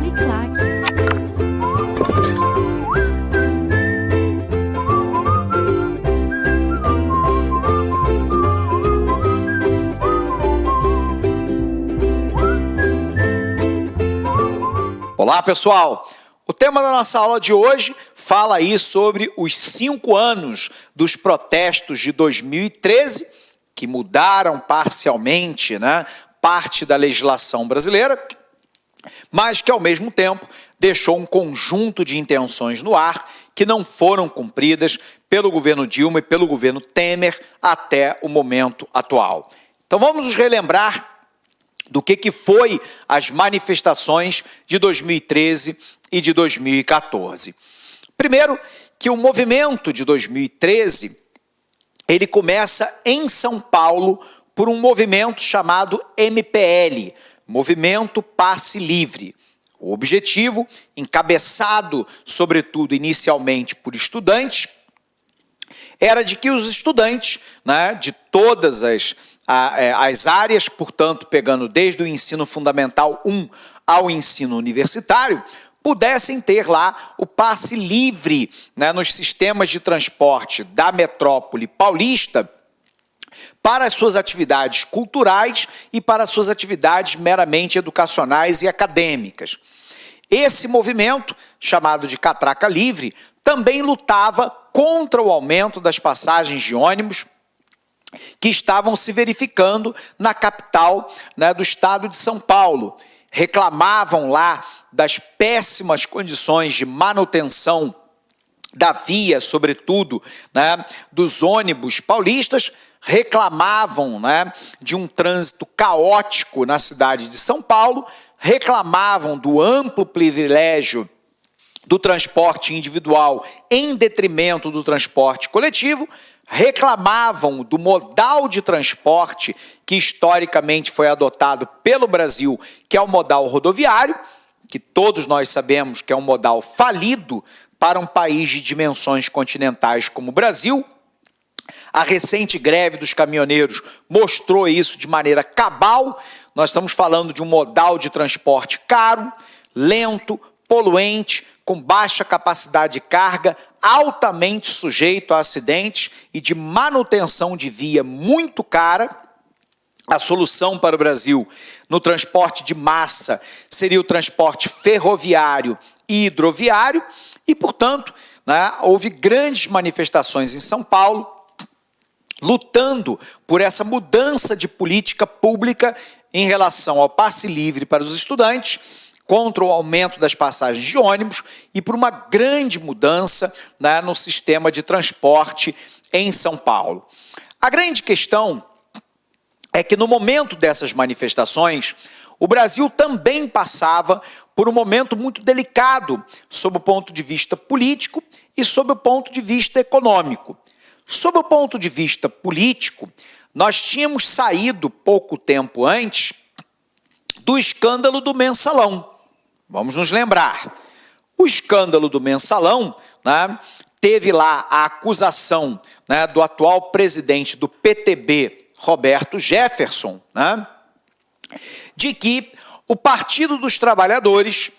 Uniclac. Olá, pessoal! O tema da nossa aula de hoje fala aí sobre os 5 anos dos protestos de 2013, que mudaram parcialmente, parte da legislação brasileira, mas que, ao mesmo tempo, deixou um conjunto de intenções no ar que não foram cumpridas pelo governo Dilma e pelo governo Temer até o momento atual. Então, vamos nos relembrar do que foi as manifestações de 2013 e de 2014. Primeiro, que o movimento de 2013, ele começa em São Paulo por um movimento chamado MPL, Movimento Passe Livre. O objetivo, encabeçado, sobretudo, inicialmente por estudantes, era de que os estudantes, de todas as áreas, portanto, pegando desde o ensino fundamental 1 ao ensino universitário, pudessem ter lá o passe livre nos sistemas de transporte da metrópole paulista para as suas atividades culturais e para as suas atividades meramente educacionais e acadêmicas. Esse movimento, chamado de Catraca Livre, também lutava contra o aumento das passagens de ônibus que estavam se verificando na capital do estado de São Paulo. Reclamavam lá das péssimas condições de manutenção da via, sobretudo dos ônibus paulistas, reclamavam de um trânsito caótico na cidade de São Paulo, reclamavam do amplo privilégio do transporte individual em detrimento do transporte coletivo, reclamavam do modal de transporte que historicamente foi adotado pelo Brasil, que é o modal rodoviário, que todos nós sabemos que é um modal falido para um país de dimensões continentais como o Brasil. A recente greve dos caminhoneiros mostrou isso de maneira cabal. Nós estamos falando de um modal de transporte caro, lento, poluente, com baixa capacidade de carga, altamente sujeito a acidentes e de manutenção de via muito cara. A solução para o Brasil no transporte de massa seria o transporte ferroviário e hidroviário e, portanto, houve grandes manifestações em São Paulo lutando por essa mudança de política pública em relação ao passe livre para os estudantes, contra o aumento das passagens de ônibus e por uma grande mudança no sistema de transporte em São Paulo. A grande questão é que no momento dessas manifestações, o Brasil também passava por um momento muito delicado sob o ponto de vista político e sob o ponto de vista econômico. Sob o ponto de vista político, nós tínhamos saído pouco tempo antes do escândalo do Mensalão. Vamos nos lembrar, o escândalo do Mensalão teve lá a acusação do atual presidente do PTB, Roberto Jefferson, de que o Partido dos Trabalhadores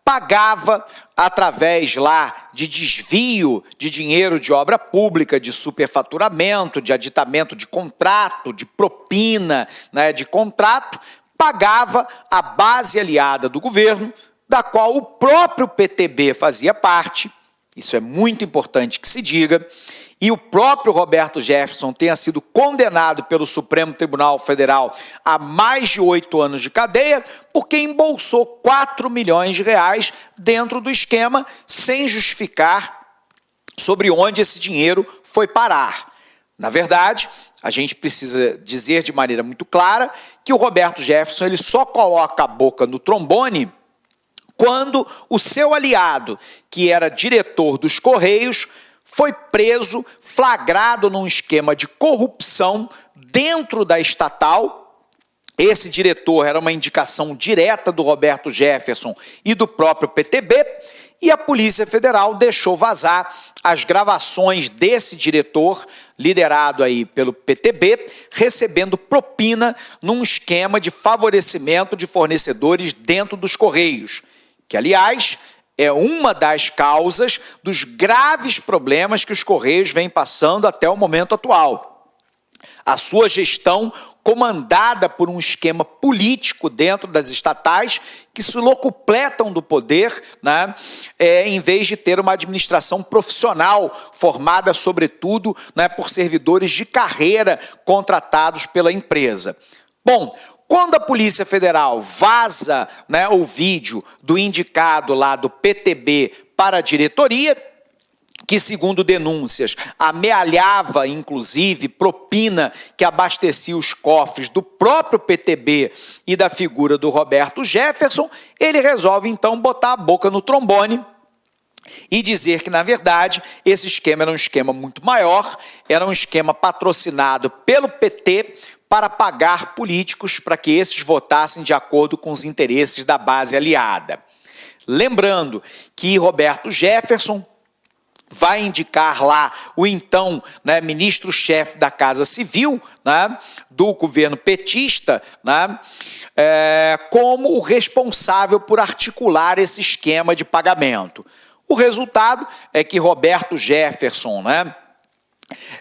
pagava através lá de desvio de dinheiro de obra pública, de superfaturamento, de aditamento de contrato, de propina de contrato, pagava a base aliada do governo, da qual o próprio PTB fazia parte. Isso é muito importante que se diga. E o próprio Roberto Jefferson tenha sido condenado pelo Supremo Tribunal Federal a mais de 8 anos de cadeia, porque embolsou 4 milhões de reais dentro do esquema, sem justificar sobre onde esse dinheiro foi parar. Na verdade, a gente precisa dizer de maneira muito clara que o Roberto Jefferson ele só coloca a boca no trombone quando o seu aliado, que era diretor dos Correios, foi preso, flagrado num esquema de corrupção dentro da estatal. Esse diretor era uma indicação direta do Roberto Jefferson e do próprio PTB, e a Polícia Federal deixou vazar as gravações desse diretor, liderado aí pelo PTB, recebendo propina num esquema de favorecimento de fornecedores dentro dos Correios, que, aliás, é uma das causas dos graves problemas que os Correios vêm passando até o momento atual. A sua gestão comandada por um esquema político dentro das estatais que se locupletam do poder, né, em vez de ter uma administração profissional formada, sobretudo, né, por servidores de carreira contratados pela empresa. Bom, quando a Polícia Federal vaza, né, o vídeo do indicado lá do PTB para a diretoria, que, segundo denúncias, amealhava, inclusive, propina que abastecia os cofres do próprio PTB e da figura do Roberto Jefferson, ele resolve, então, botar a boca no trombone e dizer que, na verdade, esse esquema era um esquema muito maior, era um esquema patrocinado pelo PT para pagar políticos para que esses votassem de acordo com os interesses da base aliada. Lembrando que Roberto Jefferson vai indicar lá o então, né, ministro-chefe da Casa Civil, né, do governo petista, né, como o responsável por articular esse esquema de pagamento. O resultado é que Roberto Jefferson, né,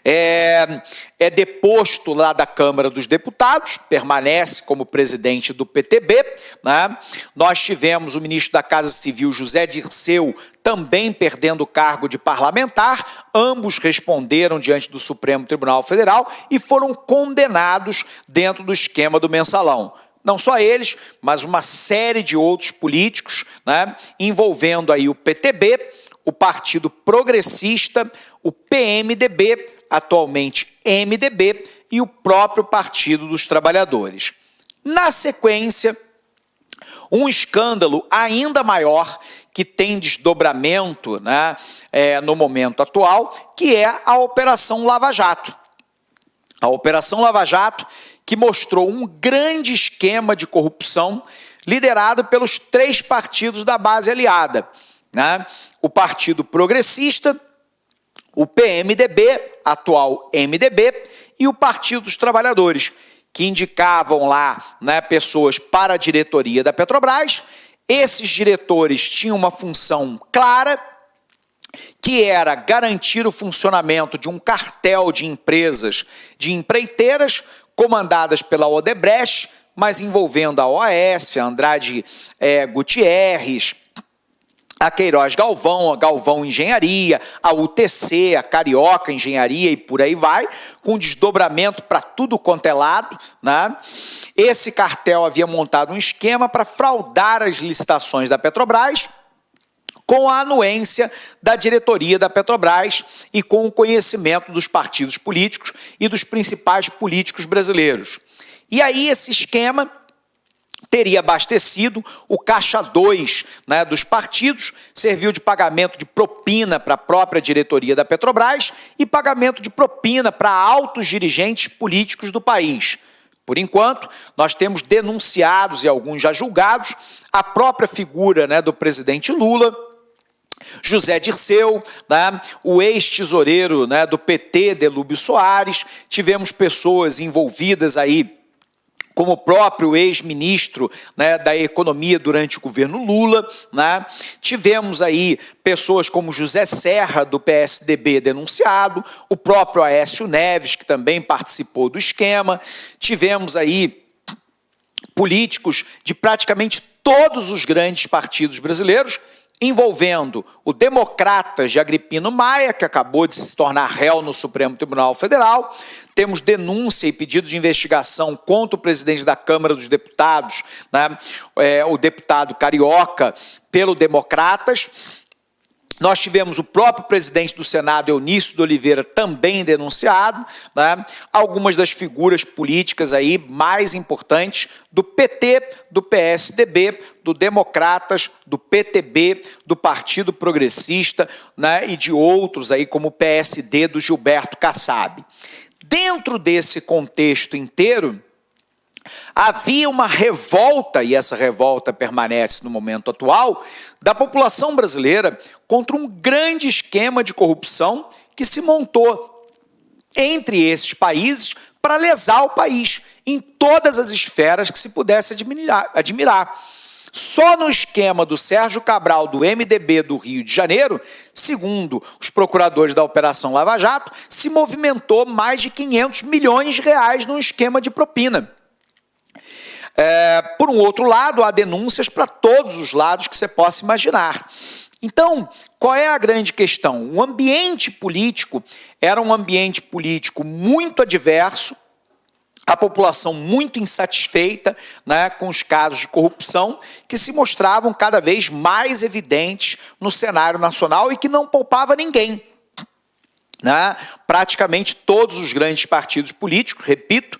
é deposto lá da Câmara dos Deputados, permanece como presidente do PTB, né? Nós tivemos o ministro da Casa Civil, José Dirceu, também perdendo o cargo de parlamentar, ambos responderam diante do Supremo Tribunal Federal e foram condenados dentro do esquema do mensalão. Não só eles, mas uma série de outros políticos, né, envolvendo aí o PTB, o Partido Progressista, o PMDB, atualmente MDB, e o próprio Partido dos Trabalhadores. Na sequência, um escândalo ainda maior que tem desdobramento, né, no momento atual, que é a Operação Lava Jato. A Operação Lava Jato que mostrou um grande esquema de corrupção liderado pelos 3 partidos da base aliada, né? O Partido Progressista, o PMDB, atual MDB, e o Partido dos Trabalhadores, que indicavam lá, né, pessoas para a diretoria da Petrobras. Esses diretores tinham uma função clara, que era garantir o funcionamento de um cartel de empresas, de empreiteiras, comandadas pela Odebrecht, mas envolvendo a OAS, a Andrade Gutierrez, a Queiroz Galvão, a Galvão Engenharia, a UTC, a Carioca Engenharia e por aí vai, com desdobramento para tudo quanto é lado, né? Esse cartel havia montado um esquema para fraudar as licitações da Petrobras, com a anuência da diretoria da Petrobras e com o conhecimento dos partidos políticos e dos principais políticos brasileiros. E aí esse esquema teria abastecido o caixa 2, né, dos partidos, serviu de pagamento de propina para a própria diretoria da Petrobras e pagamento de propina para altos dirigentes políticos do país. Por enquanto, nós temos denunciados e alguns já julgados a própria figura, né, do presidente Lula, José Dirceu, né, o ex-tesoureiro, né, do PT, Delúbio Soares. Tivemos pessoas envolvidas aí, como o próprio ex-ministro, né, da Economia durante o governo Lula, né? Tivemos aí pessoas como José Serra, do PSDB, denunciado, o próprio Aécio Neves, que também participou do esquema. Tivemos aí políticos de praticamente todos os grandes partidos brasileiros, envolvendo o Democratas de Agripino Maia, que acabou de se tornar réu no Supremo Tribunal Federal. Temos denúncia e pedido de investigação contra o presidente da Câmara dos Deputados, né, o deputado Carioca, pelo Democratas. Nós tivemos o próprio presidente do Senado, Eunício de Oliveira, também denunciado, né? Algumas das figuras políticas aí mais importantes do PT, do PSDB, do Democratas, do PTB, do Partido Progressista, né? E de outros aí como o PSD do Gilberto Kassab. Dentro desse contexto inteiro, havia uma revolta, e essa revolta permanece no momento atual, da população brasileira contra um grande esquema de corrupção que se montou entre esses países para lesar o país em todas as esferas que se pudesse admirar. Só no esquema do Sérgio Cabral, do MDB do Rio de Janeiro, segundo os procuradores da Operação Lava Jato, se movimentou mais de 500 milhões de reais num esquema de propina. Por um outro lado, há denúncias para todos os lados que você possa imaginar. Então, qual é a grande questão? O ambiente político era um ambiente político muito adverso, a população muito insatisfeita, né, com os casos de corrupção que se mostravam cada vez mais evidentes no cenário nacional e que não poupava ninguém. Né? Praticamente todos os grandes partidos políticos, repito,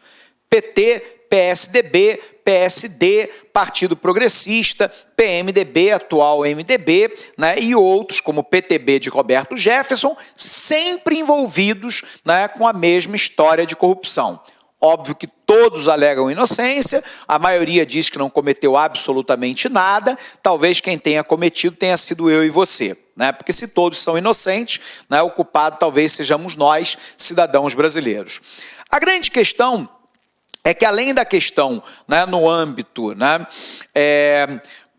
PT, PSDB, PSD, Partido Progressista, PMDB, atual MDB, né, e outros, como o PTB de Roberto Jefferson, sempre envolvidos, né, com a mesma história de corrupção. Óbvio que todos alegam inocência, a maioria diz que não cometeu absolutamente nada, talvez quem tenha cometido tenha sido eu e você, né? Porque se todos são inocentes, né, o culpado talvez sejamos nós, cidadãos brasileiros. A grande questão é que, além da questão, né, no âmbito, né,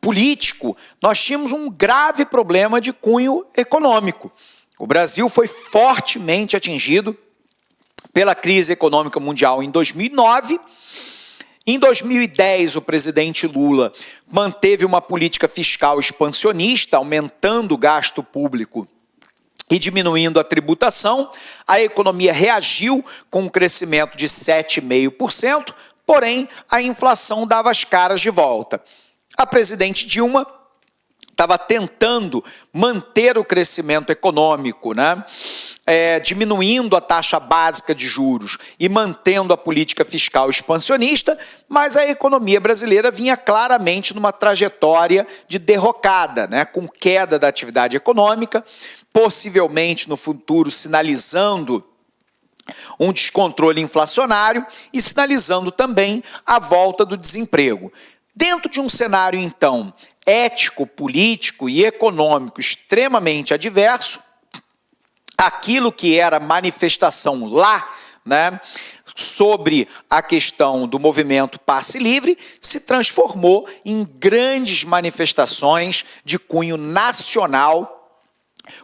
político, nós tínhamos um grave problema de cunho econômico. O Brasil foi fortemente atingido pela crise econômica mundial em 2009. Em 2010, o presidente Lula manteve uma política fiscal expansionista, aumentando o gasto público e diminuindo a tributação. A economia reagiu com um crescimento de 7,5%, porém a inflação dava as caras de volta. A presidente Dilma estava tentando manter o crescimento econômico, né? Diminuindo a taxa básica de juros e mantendo a política fiscal expansionista, mas a economia brasileira vinha claramente numa trajetória de derrocada, né? Com queda da atividade econômica, possivelmente no futuro sinalizando um descontrole inflacionário e sinalizando também a volta do desemprego. Dentro de um cenário, então, ético, político e econômico extremamente adverso, aquilo que era manifestação lá, né, sobre a questão do movimento Passe Livre, se transformou em grandes manifestações de cunho nacional,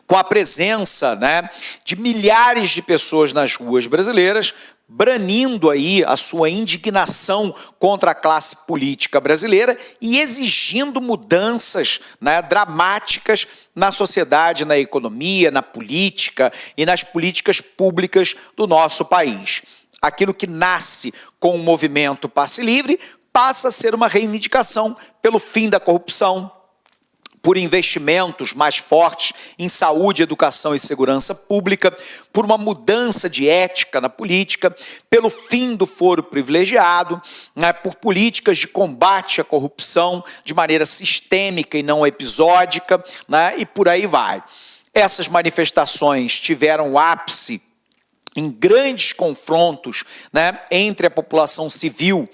com a presença, né, de milhares de pessoas nas ruas brasileiras, branindo aí a sua indignação contra a classe política brasileira e exigindo mudanças, né, dramáticas na sociedade, na economia, na política e nas políticas públicas do nosso país. Aquilo que nasce com o movimento Passe Livre passa a ser uma reivindicação pelo fim da corrupção, por investimentos mais fortes em saúde, educação e segurança pública, por uma mudança de ética na política, pelo fim do foro privilegiado, né, por políticas de combate à corrupção de maneira sistêmica e não episódica, né, e por aí vai. Essas manifestações tiveram ápice em grandes confrontos, né, entre a população civil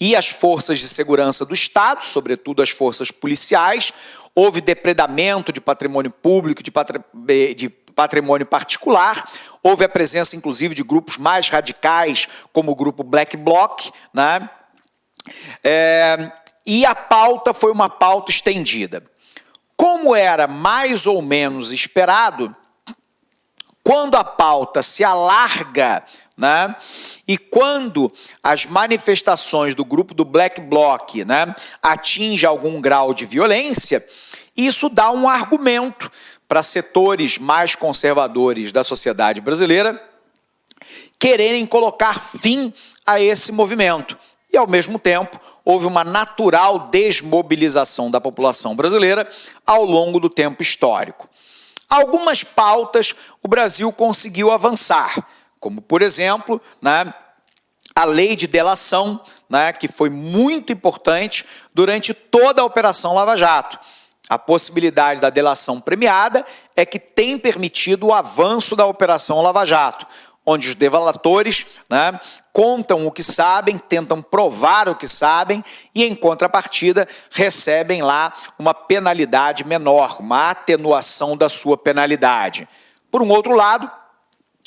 e as forças de segurança do Estado, sobretudo as forças policiais. Houve depredamento de patrimônio público, de patrimônio particular. Houve a presença, inclusive, de grupos mais radicais, como o grupo Black Bloc, né? E a pauta foi uma pauta estendida. Como era mais ou menos esperado, quando a pauta se alarga, né, e quando as manifestações do grupo do Black Bloc, né, atingem algum grau de violência, isso dá um argumento para setores mais conservadores da sociedade brasileira quererem colocar fim a esse movimento. E, ao mesmo tempo, houve uma natural desmobilização da população brasileira ao longo do tempo histórico. Algumas pautas o Brasil conseguiu avançar, como, por exemplo, né, a lei de delação, né, que foi muito importante durante toda a Operação Lava Jato. A possibilidade da delação premiada é que tem permitido o avanço da Operação Lava Jato. onde os delatores, né, contam o que sabem, tentam provar o que sabem e, em contrapartida, recebem lá uma penalidade menor, uma atenuação da sua penalidade. Por um outro lado,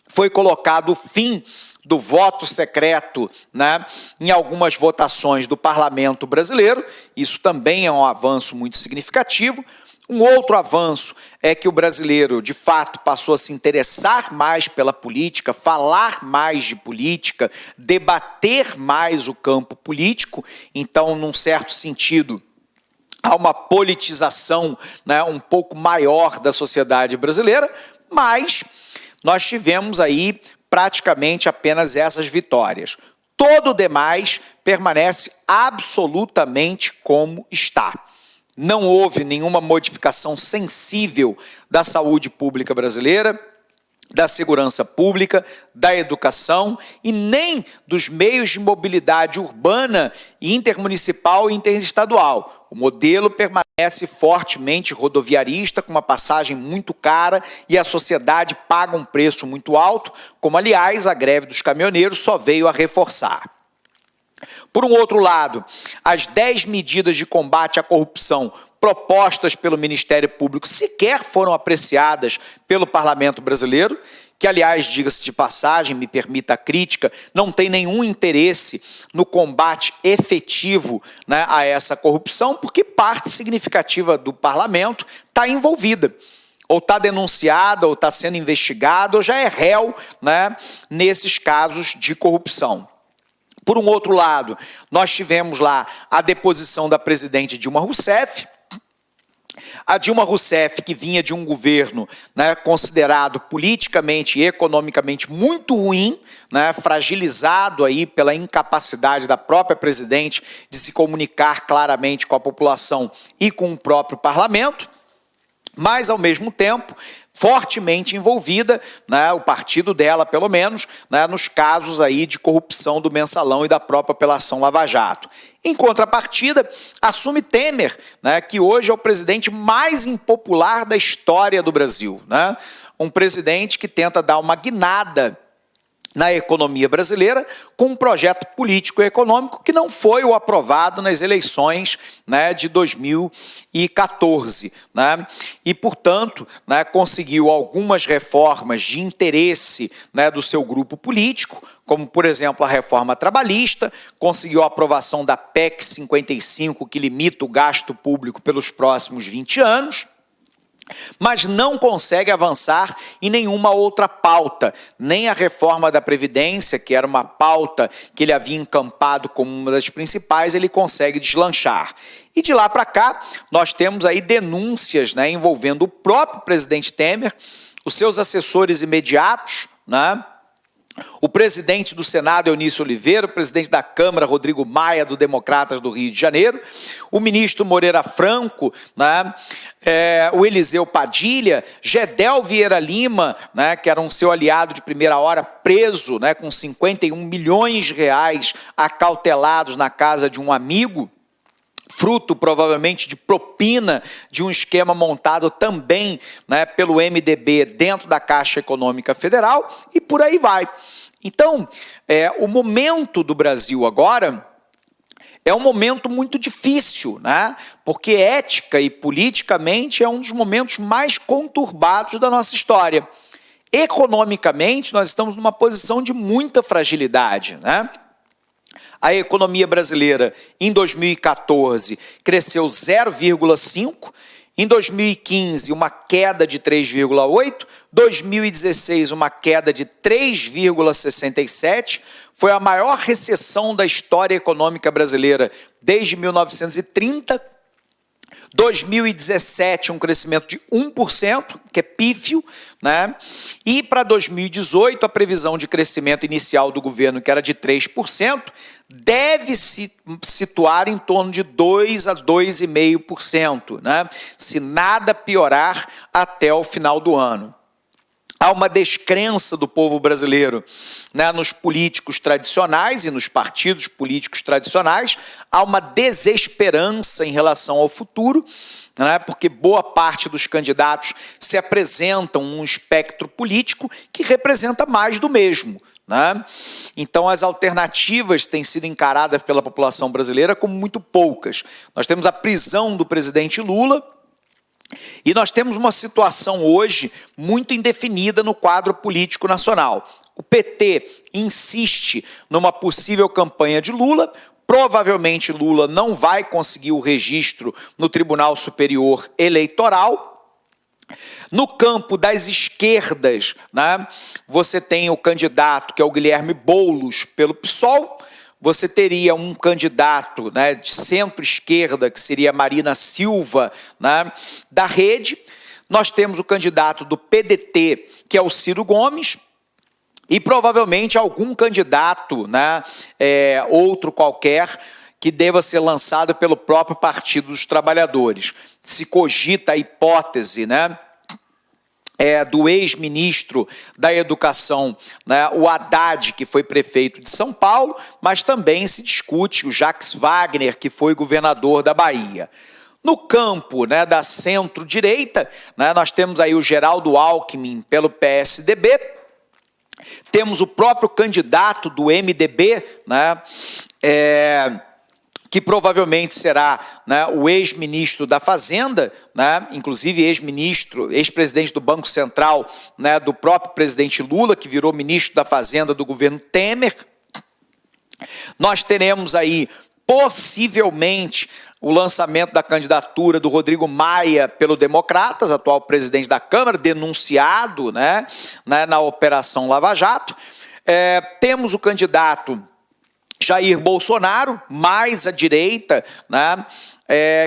foi colocado o fim do voto secreto, né, em algumas votações do parlamento brasileiro. Isso também é um avanço muito significativo. Um outro avanço é que o brasileiro, de fato, passou a se interessar mais pela política, falar mais de política, debater mais o campo político. Então, num certo sentido, há uma politização, né, um pouco maior da sociedade brasileira, mas nós tivemos aí praticamente apenas essas vitórias. Todo o demais permanece absolutamente como está. Não houve nenhuma modificação sensível da saúde pública brasileira, da segurança pública, da educação e nem dos meios de mobilidade urbana, intermunicipal e interestadual. O modelo permanece fortemente rodoviarista, com uma passagem muito cara e a sociedade paga um preço muito alto, como, aliás, a greve dos caminhoneiros só veio a reforçar. Por um outro lado, as 10 medidas de combate à corrupção propostas pelo Ministério Público sequer foram apreciadas pelo Parlamento brasileiro, que, aliás, diga-se de passagem, me permita a crítica, não tem nenhum interesse no combate efetivo, né, a essa corrupção, porque parte significativa do Parlamento está envolvida, ou está denunciada, ou está sendo investigada, ou já é réu, né, nesses casos de corrupção. Por um outro lado, nós tivemos lá a deposição da presidente Dilma Rousseff. A Dilma Rousseff, que vinha de um governo, né, considerado politicamente e economicamente muito ruim, né, fragilizado aí pela incapacidade da própria presidente de se comunicar claramente com a população e com o próprio parlamento, mas, ao mesmo tempo, fortemente envolvida, né, o partido dela, pelo menos, né, nos casos aí de corrupção do Mensalão e da própria Operação Lava Jato. Em contrapartida, assume Temer, né, que hoje é o presidente mais impopular da história do Brasil, né, um presidente que tenta dar uma guinada na economia brasileira com um projeto político e econômico que não foi o aprovado nas eleições, né, de 2014. Né, e, portanto, né, conseguiu algumas reformas de interesse, né, do seu grupo político, como, por exemplo, a reforma trabalhista, conseguiu a aprovação da PEC 55, que limita o gasto público pelos próximos 20 anos, mas não consegue avançar em nenhuma outra pauta, nem a reforma da Previdência, que era uma pauta que ele havia encampado como uma das principais, ele consegue deslanchar. E de lá para cá, nós temos aí denúncias, né, envolvendo o próprio presidente Temer, os seus assessores imediatos, né, o presidente do Senado, Eunício Oliveira, o presidente da Câmara, Rodrigo Maia, do Democratas do Rio de Janeiro, o ministro Moreira Franco, né, o Eliseu Padilha, Gedel Vieira Lima, né, que era um seu aliado de primeira hora, preso, né, com 51 milhões de reais acautelados na casa de um amigo, fruto provavelmente de propina de um esquema montado também, né, pelo MDB dentro da Caixa Econômica Federal, e por aí vai. Então, o momento do Brasil agora é um momento muito difícil, né, porque ética e politicamente é um dos momentos mais conturbados da nossa história. Economicamente, nós estamos numa posição de muita fragilidade, né? A economia brasileira, em 2014, cresceu 0,5%, em 2015, uma queda de 3,8%, 2016, uma queda de 3,67%, foi a maior recessão da história econômica brasileira desde 1930, 2017, um crescimento de 1%, que é pífio, né? E para 2018, a previsão de crescimento inicial do governo, que era de 3%, deve se situar em torno de 2% a 2,5%, né? Se nada piorar até o final do ano. há uma descrença do povo brasileiro, né, nos políticos tradicionais e nos partidos políticos tradicionais, há uma desesperança em relação ao futuro, né, porque boa parte dos candidatos se apresentam um espectro político que representa mais do mesmo, né? Então as alternativas têm sido encaradas pela população brasileira como muito poucas. Nós temos a prisão do presidente Lula, e nós temos uma situação hoje muito indefinida no quadro político nacional. O PT insiste numa possível campanha de Lula. Provavelmente Lula não vai conseguir o registro no Tribunal Superior Eleitoral. No campo das esquerdas, né, você tem o candidato que é o Guilherme Boulos pelo PSOL. Você teria um candidato, né, de centro-esquerda, que seria Marina Silva, né, da Rede. Nós temos o candidato do PDT, que é o Ciro Gomes, e provavelmente algum candidato, né, outro qualquer, que deva ser lançado pelo próprio Partido dos Trabalhadores. Se cogita a hipótese, né, do ex-ministro da Educação, né, o Haddad, que foi prefeito de São Paulo, mas também se discute o Jacques Wagner, que foi governador da Bahia. No campo, né, da centro-direita, né, nós temos aí o Geraldo Alckmin pelo PSDB, temos o próprio candidato do MDB, né, que provavelmente será, né, o ex-ministro da Fazenda, né, inclusive ex-presidente do Banco Central, né, do próprio presidente Lula, que virou ministro da Fazenda do governo Temer. Nós teremos aí, possivelmente, o lançamento da candidatura do Rodrigo Maia pelo Democratas, atual presidente da Câmara, denunciado, né, na Operação Lava Jato. Temos o candidato Jair Bolsonaro, mais à direita, né,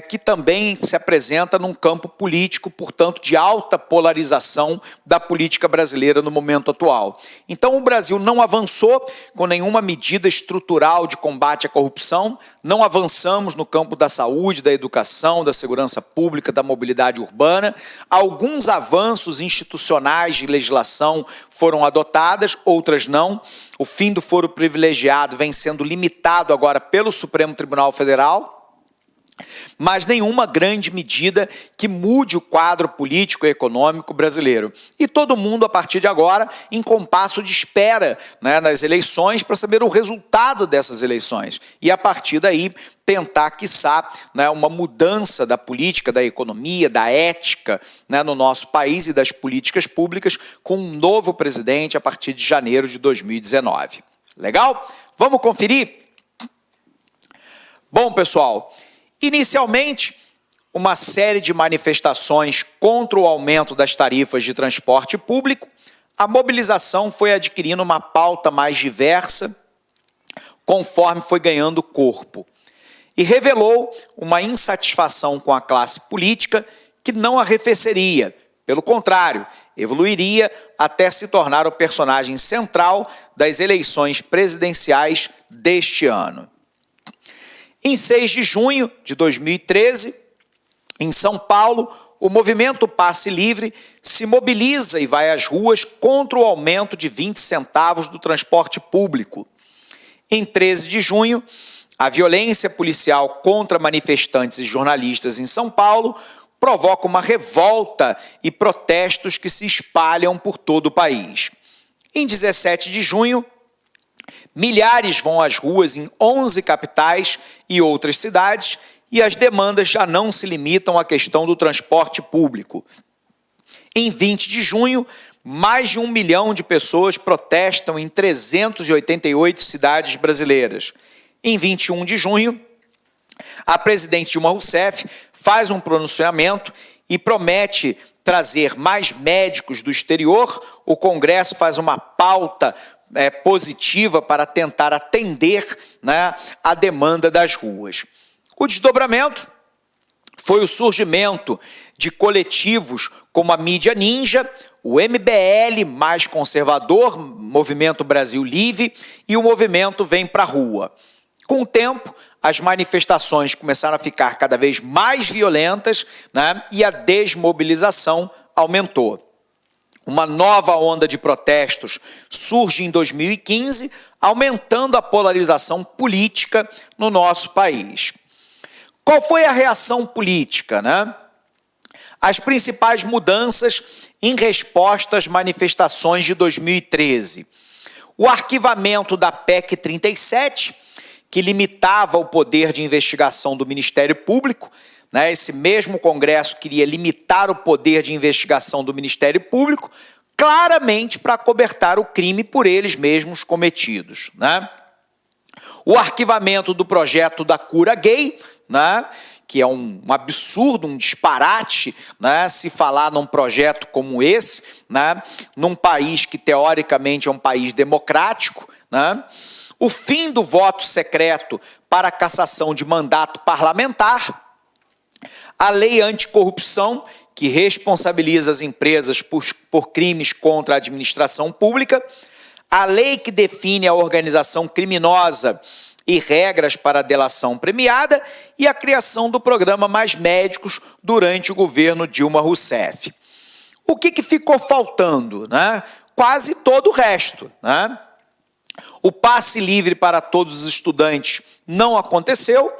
que também se apresenta num campo político, portanto, de alta polarização da política brasileira no momento atual. Então, o Brasil não avançou com nenhuma medida estrutural de combate à corrupção, não avançamos no campo da saúde, da educação, da segurança pública, da mobilidade urbana. Alguns avanços institucionais de legislação foram adotados, outras não. O fim do foro privilegiado vem sendo limitado agora pelo Supremo Tribunal Federal, mas nenhuma grande medida que mude o quadro político e econômico brasileiro. E todo mundo, a partir de agora, em compasso de espera, né, nas eleições, para saber o resultado dessas eleições. E, a partir daí, tentar, quiçá, né, uma mudança da política, da economia, da ética, né, no nosso país e das políticas públicas, com um novo presidente a partir de janeiro de 2019. Legal? Vamos conferir? Bom, pessoal, inicialmente, uma série de manifestações contra o aumento das tarifas de transporte público. A mobilização foi adquirindo uma pauta mais diversa, conforme foi ganhando corpo, e revelou uma insatisfação com a classe política que não arrefeceria, pelo contrário, evoluiria até se tornar o personagem central das eleições presidenciais deste ano. Em 6 de junho de 2013, em São Paulo, o movimento Passe Livre se mobiliza e vai às ruas contra o aumento de 20 centavos do transporte público. Em 13 de junho, a violência policial contra manifestantes e jornalistas em São Paulo provoca uma revolta e protestos que se espalham por todo o país. Em 17 de junho, milhares vão às ruas em 11 capitais e outras cidades, e as demandas já não se limitam à questão do transporte público. Em 20 de junho, mais de 1 milhão de pessoas protestam em 388 cidades brasileiras. Em 21 de junho, a presidente Dilma Rousseff faz um pronunciamento e promete trazer mais médicos do exterior. O Congresso faz uma pauta positiva para tentar atender, né, a demanda das ruas. O desdobramento foi o surgimento de coletivos como a Mídia Ninja, o MBL mais conservador, Movimento Brasil Livre, e o movimento Vem Pra Rua. Com o tempo, as manifestações começaram a ficar cada vez mais violentas, né, e a desmobilização aumentou. Uma nova onda de protestos surge em 2015, aumentando a polarização política no nosso país. Qual foi a reação política, né? As principais mudanças em resposta às manifestações de 2013. O arquivamento da PEC 37, que limitava o poder de investigação do Ministério Público, né? Esse mesmo Congresso queria limitar o poder de investigação do Ministério Público, claramente para acobertar o crime por eles mesmos cometidos, né? O arquivamento do projeto da cura gay, né? Que é um absurdo, um disparate, né? Se falar num projeto como esse, né? Num país que teoricamente é um país democrático, né? O fim do voto secreto para a cassação de mandato parlamentar, a lei anticorrupção, que responsabiliza as empresas por crimes contra a administração pública, a lei que define a organização criminosa e regras para a delação premiada e a criação do programa Mais Médicos durante o governo Dilma Rousseff. O que ficou faltando, né? Quase todo o resto, né? O passe livre para todos os estudantes não aconteceu.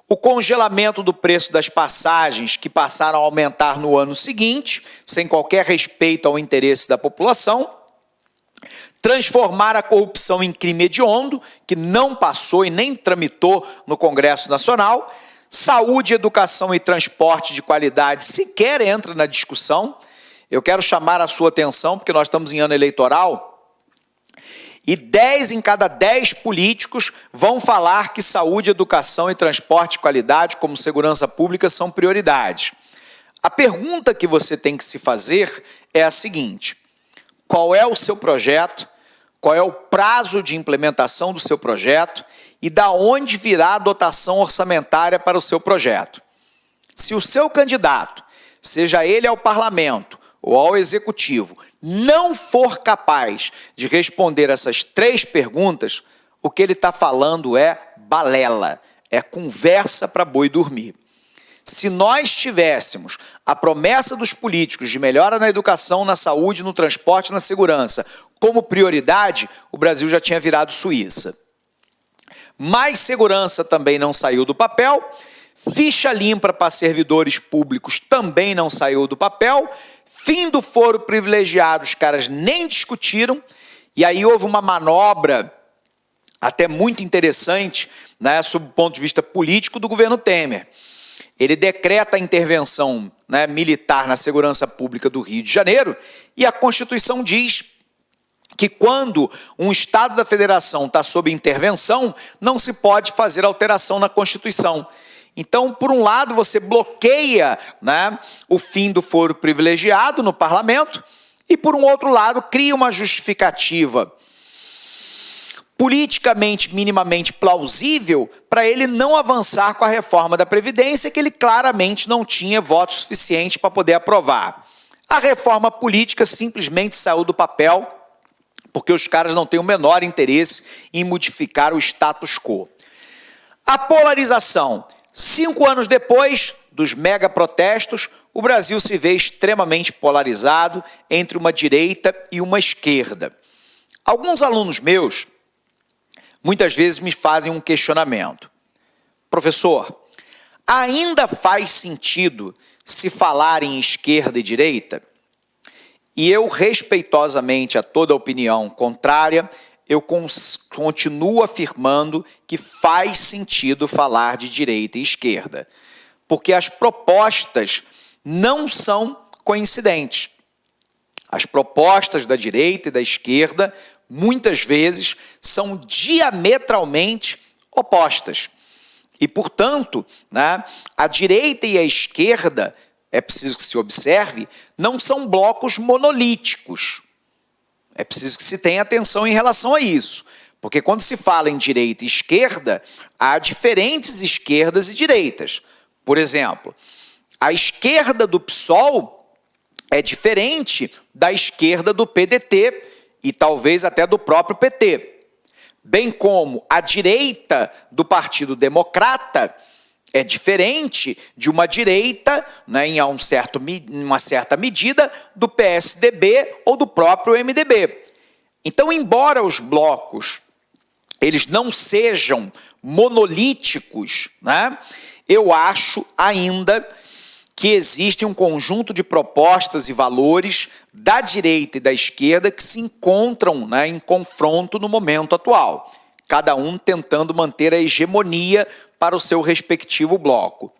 O congelamento do preço das passagens, que passaram a aumentar no ano seguinte, sem qualquer respeito ao interesse da população. Transformar a corrupção em crime hediondo, que não passou e nem tramitou no Congresso Nacional. Saúde, educação e transporte de qualidade sequer entra na discussão. Eu quero chamar a sua atenção, porque nós estamos em ano eleitoral, e 10 em cada 10 políticos vão falar que saúde, educação e transporte de qualidade, como segurança pública, são prioridades. A pergunta que você tem que se fazer é a seguinte: qual é o seu projeto, qual é o prazo de implementação do seu projeto e da onde virá a dotação orçamentária para o seu projeto? Se o seu candidato, seja ele ao parlamento ou ao executivo, não for capaz de responder essas 3 perguntas, o que ele está falando é balela, é conversa para boi dormir. Se nós tivéssemos a promessa dos políticos de melhora na educação, na saúde, no transporte e na segurança como prioridade, o Brasil já tinha virado Suíça. Mais segurança também não saiu do papel, ficha limpa para servidores públicos também não saiu do papel, fim do foro privilegiado, os caras nem discutiram, e aí houve uma manobra até muito interessante, né, sob o ponto de vista político do governo Temer. Ele decreta a intervenção, né, militar na segurança pública do Rio de Janeiro, e a Constituição diz que quando um Estado da Federação está sob intervenção, não se pode fazer alteração na Constituição. Então, por um lado, você bloqueia, né, o fim do foro privilegiado no parlamento e, por um outro lado, cria uma justificativa politicamente minimamente plausível para ele não avançar com a reforma da Previdência, que ele claramente não tinha voto suficiente para poder aprovar. A reforma política simplesmente saiu do papel, porque os caras não têm o menor interesse em modificar o status quo. A polarização. 5 anos depois dos mega protestos, o Brasil se vê extremamente polarizado entre uma direita e uma esquerda. Alguns alunos meus, muitas vezes me fazem um questionamento. Professor, ainda faz sentido se falar em esquerda e direita? E eu, respeitosamente a toda opinião contrária, eu continuo afirmando que faz sentido falar de direita e esquerda, porque as propostas não são coincidentes. As propostas da direita e da esquerda, muitas vezes, são diametralmente opostas. E, portanto, né, a direita e a esquerda, é preciso que se observe, não são blocos monolíticos. É preciso que se tenha atenção em relação a isso. Porque quando se fala em direita e esquerda, há diferentes esquerdas e direitas. Por exemplo, a esquerda do PSOL é diferente da esquerda do PDT e talvez até do próprio PT. Bem como a direita do Partido Democrata É diferente de uma direita, né, em uma certa medida, do PSDB ou do próprio MDB. Então, embora os blocos eles não sejam monolíticos, né, eu acho ainda que existe um conjunto de propostas e valores da direita e da esquerda que se encontram, né, em confronto no momento atual, cada um tentando manter a hegemonia para o seu respectivo bloco.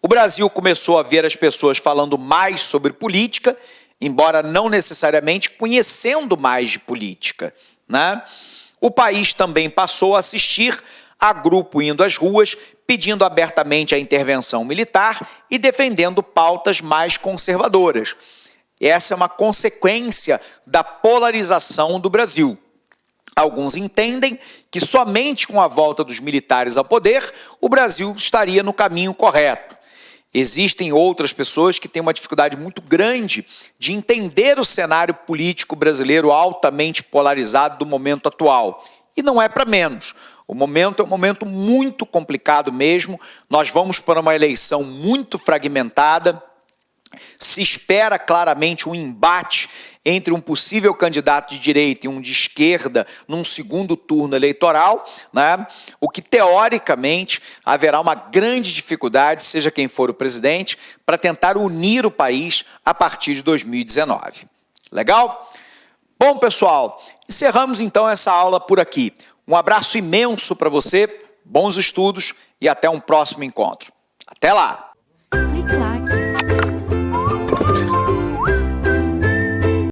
O Brasil começou a ver as pessoas falando mais sobre política, embora não necessariamente conhecendo mais de política, né? O país também passou a assistir a grupo indo às ruas, pedindo abertamente a intervenção militar e defendendo pautas mais conservadoras. Essa é uma consequência da polarização do Brasil. Alguns entendem que somente com a volta dos militares ao poder, o Brasil estaria no caminho correto. Existem outras pessoas que têm uma dificuldade muito grande de entender o cenário político brasileiro altamente polarizado do momento atual. E não é para menos. O momento é um momento muito complicado mesmo. Nós vamos para uma eleição muito fragmentada. Se espera claramente um embate entre um possível candidato de direita e um de esquerda num segundo turno eleitoral, né? O que teoricamente haverá uma grande dificuldade, seja quem for o presidente, para tentar unir o país a partir de 2019. Legal? Bom, pessoal, encerramos então essa aula por aqui. Um abraço imenso para você, bons estudos e até um próximo encontro. Até lá! Clique lá.